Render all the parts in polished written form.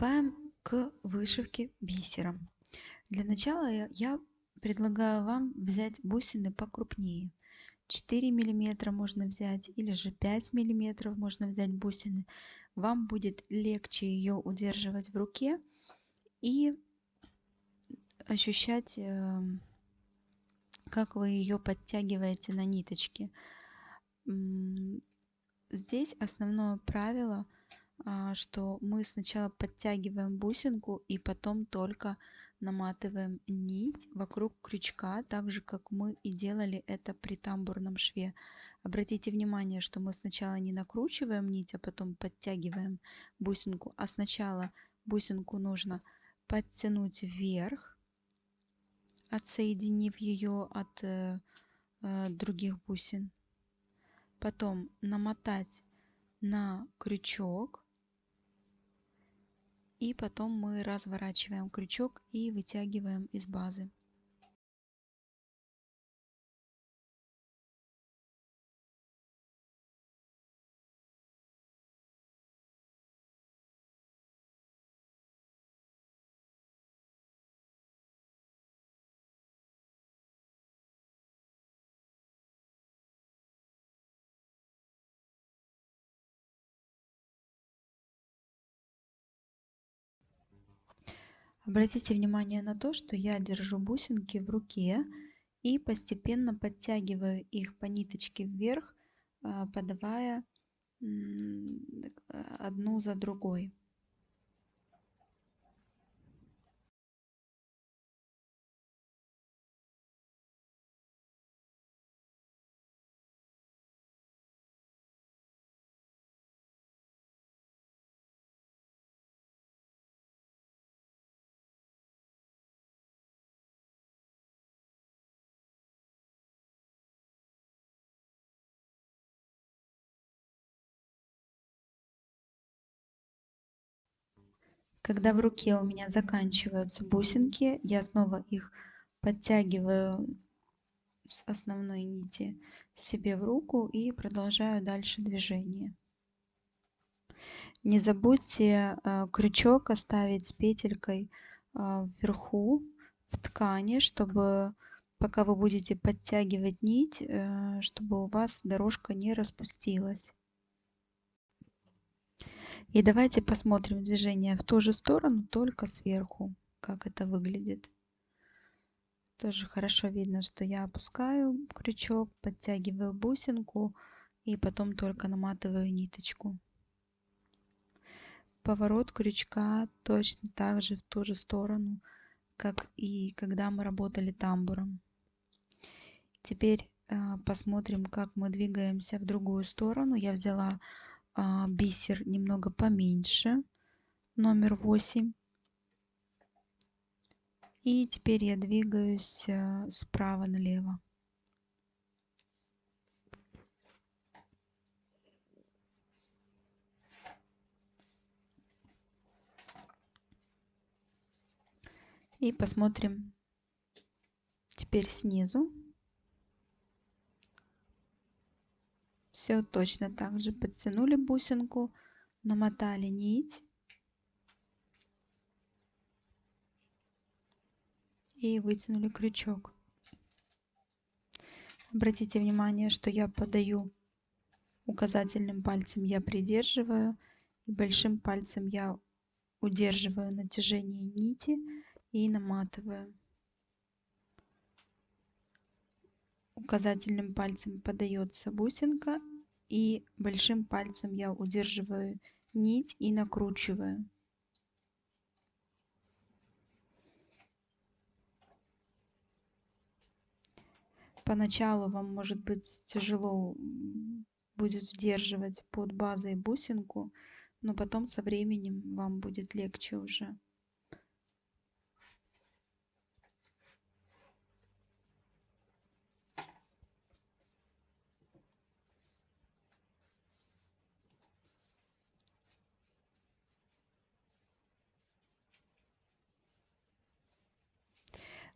Приступаем к вышивке бисером. Для начала я предлагаю вам взять бусины покрупнее. 4 миллиметра можно взять или же 5 миллиметров можно взять бусины. Вам будет легче ее удерживать в руке и ощущать, как вы ее подтягиваете на ниточке. Здесь основное правило, что мы сначала подтягиваем бусинку и потом только наматываем нить вокруг крючка, так же как мы и делали это при тамбурном шве. Обратите внимание, что мы сначала не накручиваем нить, а потом подтягиваем бусинку, а сначала бусинку нужно подтянуть вверх, отсоединив ее от других бусин. Потом намотать на крючок, и потом мы разворачиваем крючок и вытягиваем из базы. Обратите внимание на то, что я держу бусинки в руке и постепенно подтягиваю их по ниточке вверх, подавая одну за другой. Когда в руке у меня заканчиваются бусинки, я снова их подтягиваю с основной нити себе в руку и продолжаю дальше движение. Не забудьте крючок оставить с петелькой вверху в ткани, чтобы пока вы будете подтягивать нить, чтобы у вас дорожка не распустилась. И давайте посмотрим движение в ту же сторону, только сверху, как это выглядит. Тоже хорошо видно, что я опускаю крючок, подтягиваю бусинку и потом только наматываю ниточку. Поворот крючка точно так же в ту же сторону, как и когда мы работали тамбуром. Теперь посмотрим, как мы двигаемся в другую сторону. Я взяла бисер немного поменьше, номер 8. И теперь я двигаюсь справа налево. И посмотрим теперь снизу. Все точно так же. Подтянули бусинку, намотали нить и вытянули крючок. Обратите внимание, что я подаю указательным пальцем, я придерживаю, и большим пальцем я удерживаю натяжение нити и наматываю. Указательным пальцем подается бусинка, и большим пальцем я удерживаю нить и накручиваю. Поначалу вам может быть тяжело будет удерживать под базой бусинку, но потом со временем вам будет легче уже.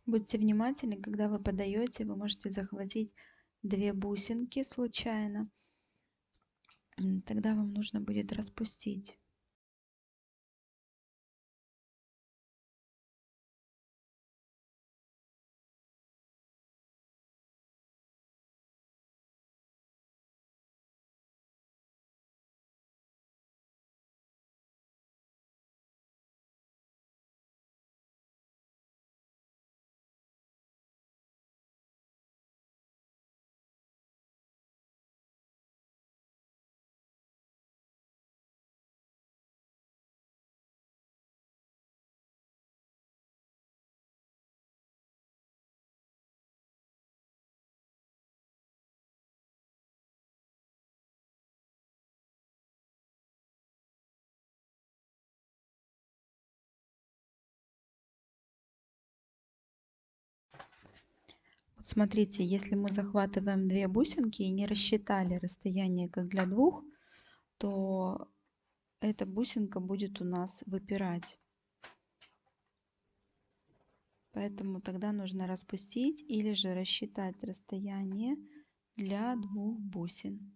Будьте внимательны, когда вы подаете, вы можете захватить 2 бусинки случайно. Тогда вам нужно будет распустить. Смотрите, если мы захватываем 2 бусинки и не рассчитали расстояние как для двух, то эта бусинка будет у нас выпирать. Поэтому тогда нужно распустить или же рассчитать расстояние для 2 бусин.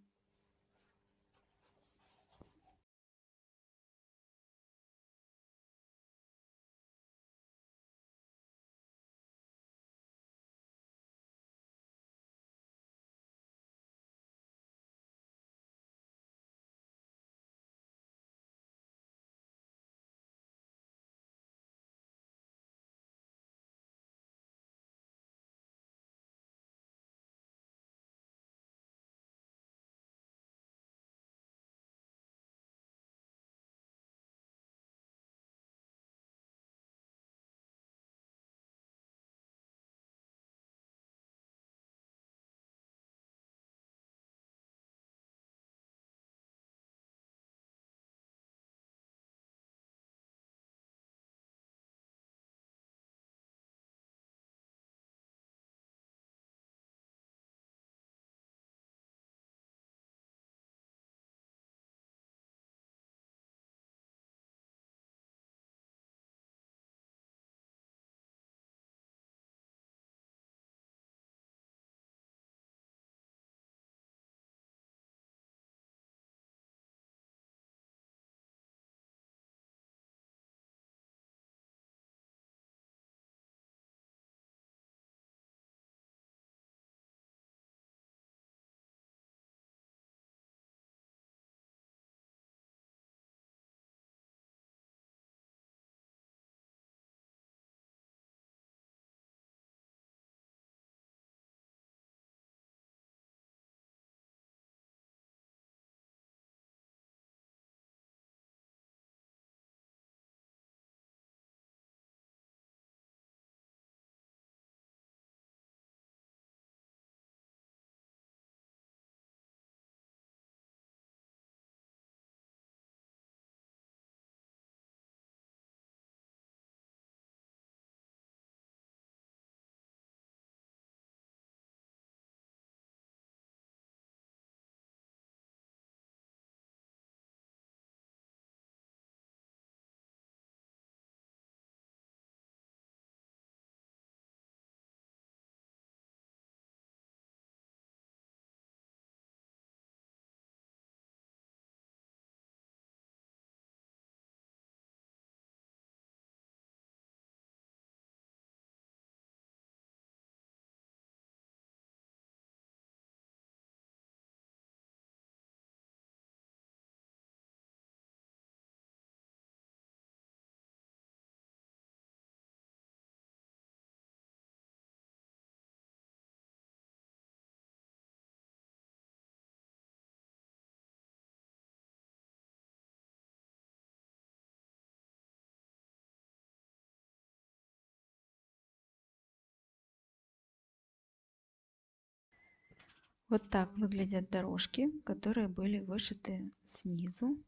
Вот так выглядят дорожки, которые были вышиты снизу.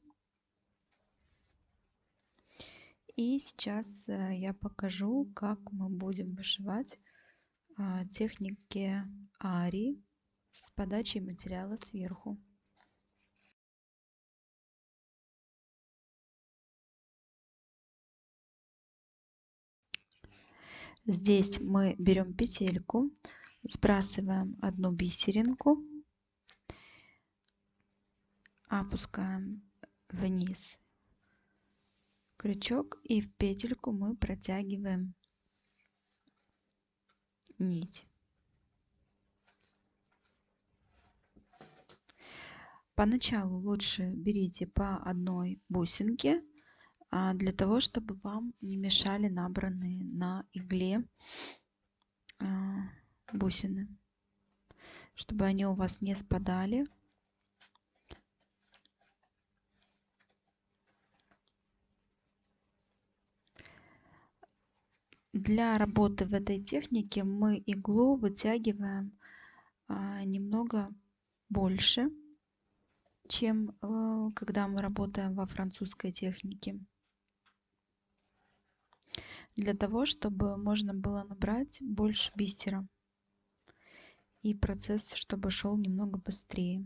И сейчас я покажу, как мы будем вышивать техники ари с подачей материала сверху. Здесь мы берем петельку, сбрасываем одну бисеринку, опускаем вниз крючок и в петельку мы протягиваем нить. Поначалу лучше берите по одной бусинке, для того, чтобы вам не мешали набранные на игле бусины, чтобы они у вас не спадали. Для работы в этой технике мы иглу вытягиваем немного больше, чем когда мы работаем во французской технике, для того, чтобы можно было набрать больше бисера. и процесс, чтобы шел немного быстрее.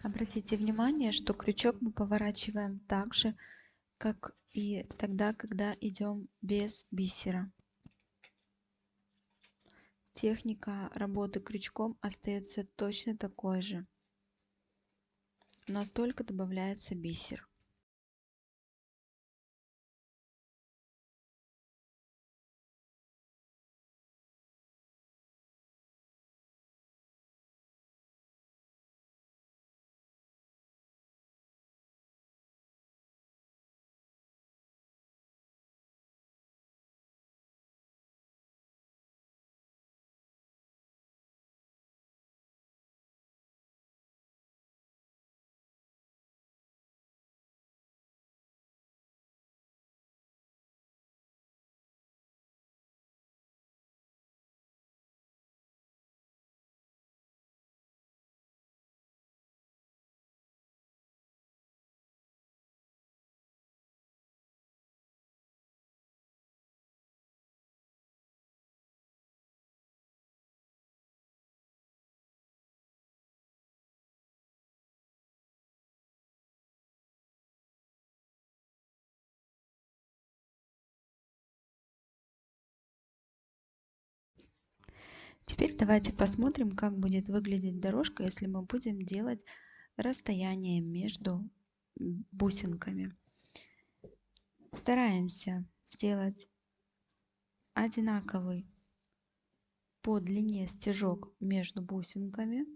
Обратите внимание, что крючок мы поворачиваем так же, как и тогда, когда идем без бисера. Техника работы крючком остается точно такой же, у нас только добавляется бисер. Теперь давайте посмотрим, как будет выглядеть дорожка, если мы будем делать расстояние между бусинками. Стараемся сделать одинаковый по длине стежок между бусинками.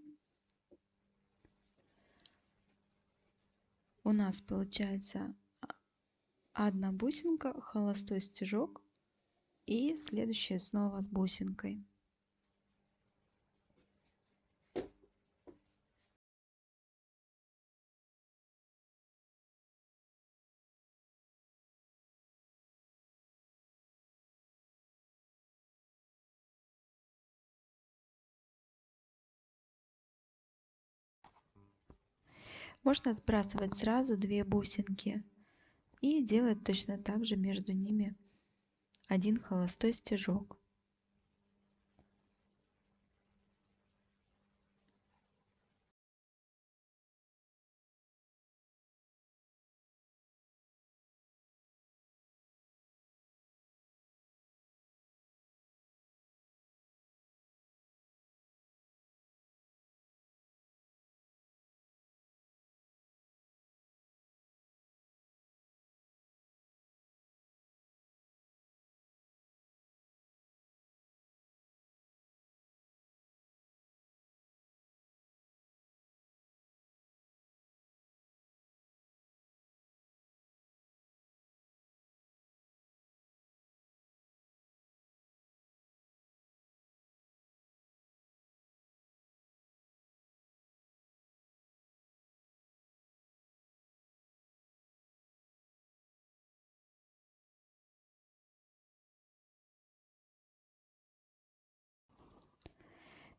У нас получается одна бусинка, холостой стежок и следующая снова с бусинкой. Можно сбрасывать сразу две бусинки и делать точно так же между ними один холостой стежок.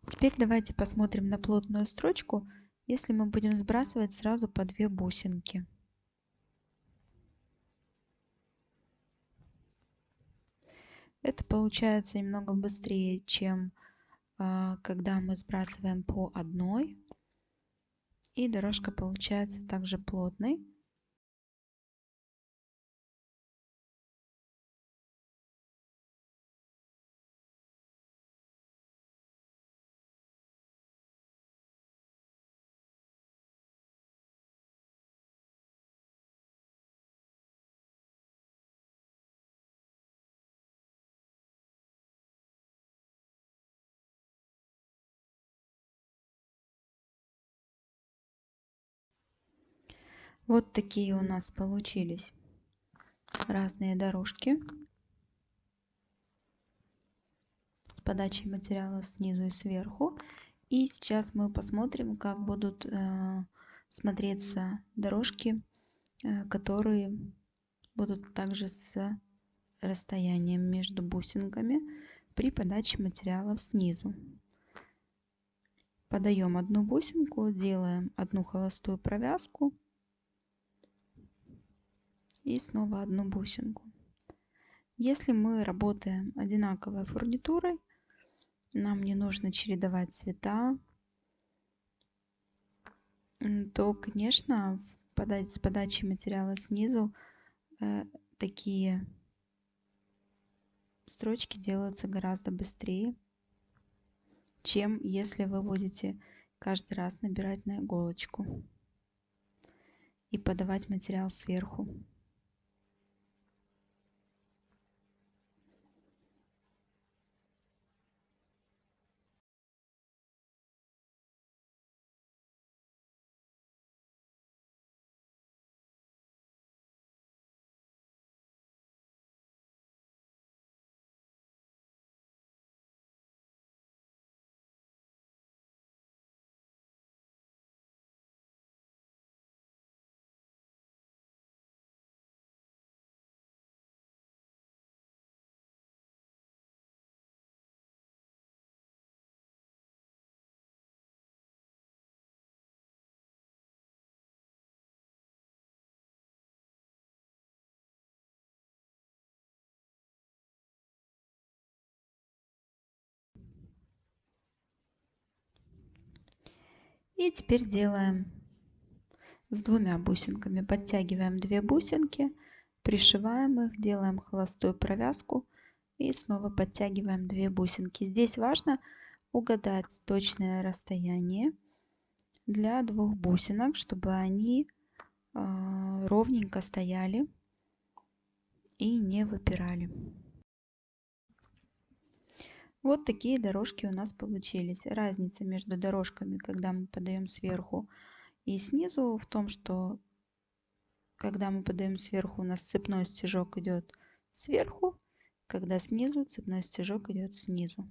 Теперь давайте посмотрим на плотную строчку, если мы будем сбрасывать сразу по две бусинки. Это получается немного быстрее, чем когда мы сбрасываем по одной. И дорожка получается также плотной. Вот такие у нас получились разные дорожки с подачей материала снизу и сверху. И сейчас мы посмотрим, как будут смотреться дорожки, которые будут также с расстоянием между бусинками. при подаче материалов снизу. Подаем одну бусинку, делаем одну холостую провязку и снова одну бусинку. Если мы работаем одинаковой фурнитурой, нам не нужно чередовать цвета, то, конечно, с подачей материала снизу такие строчки делаются гораздо быстрее, чем если вы будете каждый раз набирать на иголочку и подавать материал сверху. И теперь делаем с двумя бусинками. Подтягиваем 2 бусинки, пришиваем их, делаем холостую провязку и снова подтягиваем 2 бусинки. Здесь важно угадать точное расстояние для 2 бусинок, чтобы они ровненько стояли и не выпирали. Вот такие дорожки у нас получились. Разница между дорожками, когда мы подаем сверху и снизу, в том, что когда мы подаем сверху, у нас цепной стежок идет сверху, когда снизу цепной стежок идет снизу.